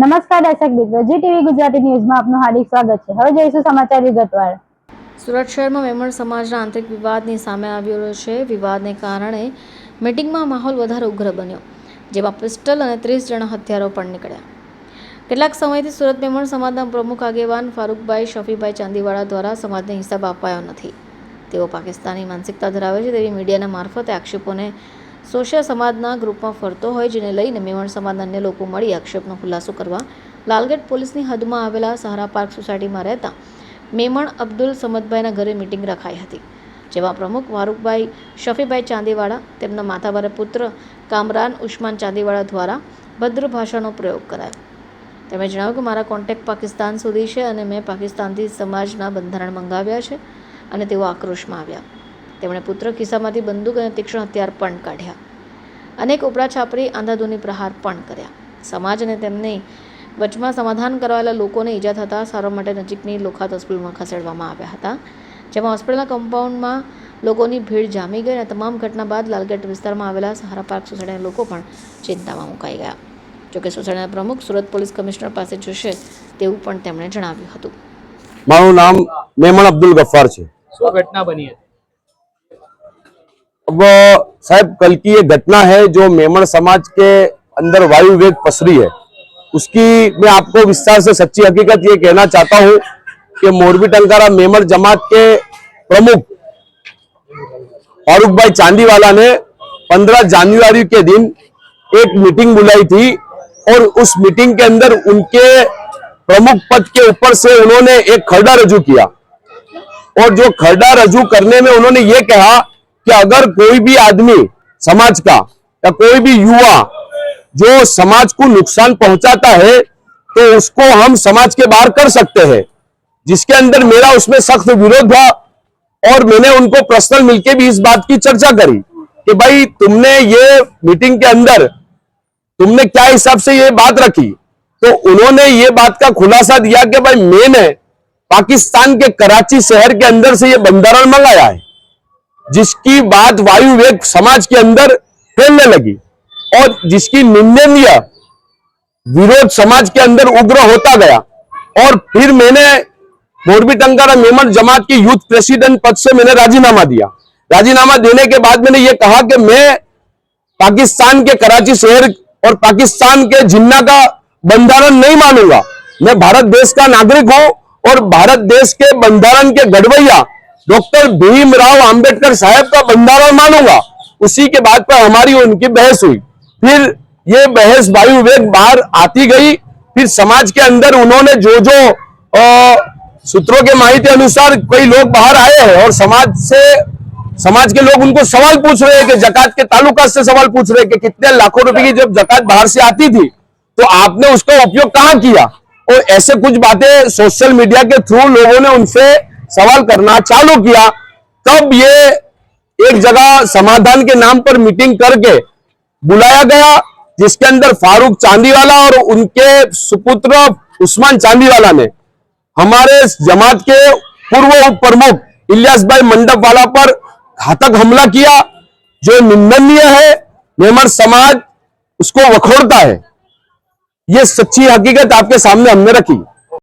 નમસ્કાર દર્શક મિત્રો, જી ટીવી ગુજરાતી ન્યૂઝમાં આપનું હાર્દિક સ્વાગત છે। હવે જોઈશું સમાચાર વિગતવાર। સુરત શહેરમાં મેમણ સમાજના આંતરિક વિવાદની સામે આવી રહ્યો છે। વિવાદને કારણે મીટિંગમાં માહોલ વધારે ઉગ્ર બન્યો, જેમાં પિસ્ટલ અને 30 જણા હથિયારો પણ નીકળ્યા। કેટલાક સમયથી સુરત મેમણ સમાજના પ્રમુખ આગેવાન ફારૂકભાઈ શફીભાઈ ચાંદીવાળા દ્વારા સમાજને હિસાબ અપાયો નથી, તેઓ પાકિસ્તાની માનસિકતા ધરાવે છે તેવી મીડિયાના મારફતે આક્ષેપોને સોશિયલ સમાજના ગ્રુપમાં ફરતો હોય, જેને લઈને મેમણ સમાજના અન્ય લોકો મળી આક્ષેપનો ખુલાસો કરવા લાલગેટ પોલીસની હદમાં આવેલા સહારા પાર્ક સોસાયટીમાં રહેતા મેમણ અબ્દુલ સમદભાઈના ઘરે મીટિંગ રખાઈ હતી, જેમાં પ્રમુખ ફારૂકભાઈ શફીભાઈ ચાંદીવાળા તેમના માતાબારે પુત્ર કામરાન ઉસ્માન ચાંદીવાળા દ્વારા ભદ્ર ભાષાનો પ્રયોગ કરાયો। તેમણે જણાવ્યું કે મારા કોન્ટેક્ટ પાકિસ્તાન સુધી છે અને મેં પાકિસ્તાનથી સમાજના બંધારણ મંગાવ્યા છે અને તેઓ આક્રોશમાં આવ્યા। તેમણે પુત્ર ખિસ્સામાંથી બંદૂક અને તીક્ષ્ણ હથિયાર પણ કાઢ્યા, અનેક ઉપરા છાપરી આંધાધૂની પ્રહાર પણ કર્યા। સમાજ અને તેમની વચમાં સમાધાન કરાયેલા લોકોને ઈજા થતાં સારવાર માટે નજીકની લોખાત હોસ્પિટલમાં ખસેડવામાં આવ્યા હતા, જેમાં હોસ્પિટલના કમ્પાઉન્ડમાં લોકોની ભીડ જામી ગઈ અને તમામ ઘટના બાદ લાલગેટ વિસ્તારમાં આવેલા સહારા પાર્ક સોસાયટીના લોકો પણ ચિંતામાં મુકાઈ ગયા। જોકે સોસાયટીના પ્રમુખ સુરત પોલીસ કમિશનર પાસે જશે તેવું પણ તેમણે જણાવ્યું હતું। મારું નામ મેમણ અબ્દુલ ગફ્ફાર છે। શું ઘટના બની હતી? अब साहब, कल की ये घटना है जो मेमण समाज के अंदर वायु वेग पसरी है, उसकी मैं आपको विस्तार से सच्ची हकीकत ये कहना चाहता हूँ कि मोरबी टंकारा मेमण जमात के प्रमुख फारूक भाई चांदीवाला ने 15 जनवरी के दिन एक मीटिंग बुलाई थी और उस मीटिंग के अंदर उनके प्रमुख पद के ऊपर से उन्होंने एक खरड़ा रजू किया और जो खरड़ा रजू करने में उन्होंने ये कहा कि अगर कोई भी आदमी समाज का या कोई भी युवा जो समाज को नुकसान पहुंचाता है तो उसको हम समाज के बाहर कर सकते हैं, जिसके अंदर मेरा उसमें सख्त विरोध था और मैंने उनको पर्सनल मिलके भी इस बात की चर्चा करी कि भाई तुमने ये मीटिंग के अंदर तुमने क्या हिसाब से ये बात रखी। तो उन्होंने ये बात का खुलासा दिया कि भाई मैंने पाकिस्तान के कराची शहर के अंदर से ये बंधारण मंगाया है, जिसकी बात वायु वेग समाज के अंदर फैलने लगी और जिसकी निंदनीय विरोध समाज के अंदर उग्र होता गया। और फिर मैंने मोरबी टंकारा मेमण जमात की यूथ प्रेसिडेंट पद से मैंने राजीनामा दिया। राजीनामा देने के बाद मैंने ये कहा कि मैं पाकिस्तान के कराची शहर और पाकिस्तान के जिन्ना का बंधारण नहीं मानूंगा। मैं भारत देश का नागरिक हूं और भारत देश के बंधारण के गढ़वैया डॉक्टर भीमराव अंबेडकर साहब का बंधारण मानूंगा। उसी के बाद पर हमारी उनकी बहस हुई, फिर ये बहस वायु वेग बाहर आती गई। फिर समाज के अंदर उन्होंने जो जो सूत्रों के माहिती अनुसार कई लोग बाहर आए हैं और समाज के लोग उनको सवाल पूछ रहे हैं कि जकात के ताल्लुकात से सवाल पूछ रहे हैं कि कितने लाखों रुपए की जब जकात बाहर से आती थी तो आपने उसका उपयोग कहां किया। और ऐसे कुछ बातें सोशल मीडिया के थ्रू लोगों ने उनसे सवाल करना चालू किया। तब ये एक जगह समाधान के नाम पर मीटिंग करके बुलाया गया, जिसके अंदर फारूक चांदीवाला और उनके सुपुत्र उस्मान चांदीवाला ने हमारे जमात के पूर्व उप प्रमुख इलियास भाई मंडप वाला पर घातक हमला किया, जो निंदनीय है। मेमण समाज उसको वखोड़ता है। ये सच्ची हकीकत आपके सामने हमने रखी।